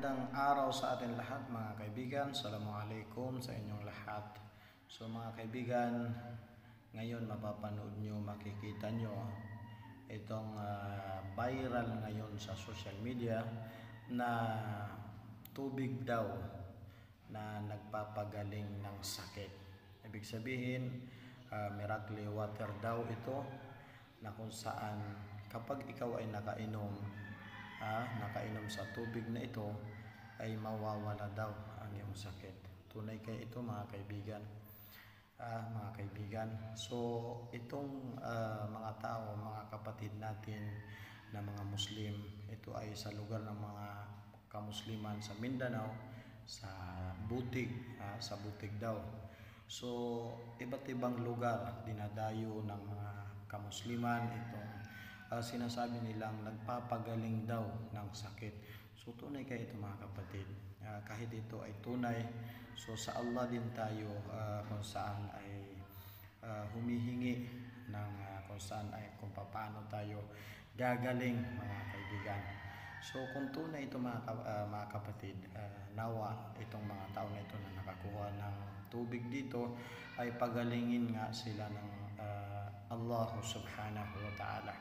Magandang araw sa atin lahat mga kaibigan. Assalamualaikum sa inyong lahat. So mga kaibigan, ngayon mapapanood nyo, makikita nyo itong viral ngayon sa social media na tubig daw na nagpapagaling ng sakit. Ibig sabihin, miracle water daw ito na kung saan kapag ikaw ay nakainom sa tubig na ito ay mawawala daw ang iyong sakit. Tunay kaya ito mga kaibigan. So itong mga tao, mga kapatid natin na mga Muslim, ito ay sa lugar ng mga kamusliman sa Mindanao, sa Butig, sa Butig daw. So iba't ibang lugar dinadayo ng mga kamusliman itong sinasabi nilang nagpapagaling daw ng sakit. So tunay kayo ito mga kapatid. Kahit ito ay tunay, so sa Allah din tayo kung saan ay humihingi ng kung saan ay kung paano tayo gagaling mga kaibigan. So kung tunay ito mga kapatid, nawa itong mga tao na ito na nakakuha ng tubig dito ay pagalingin nga sila ng Allah subhanahu wa ta'ala.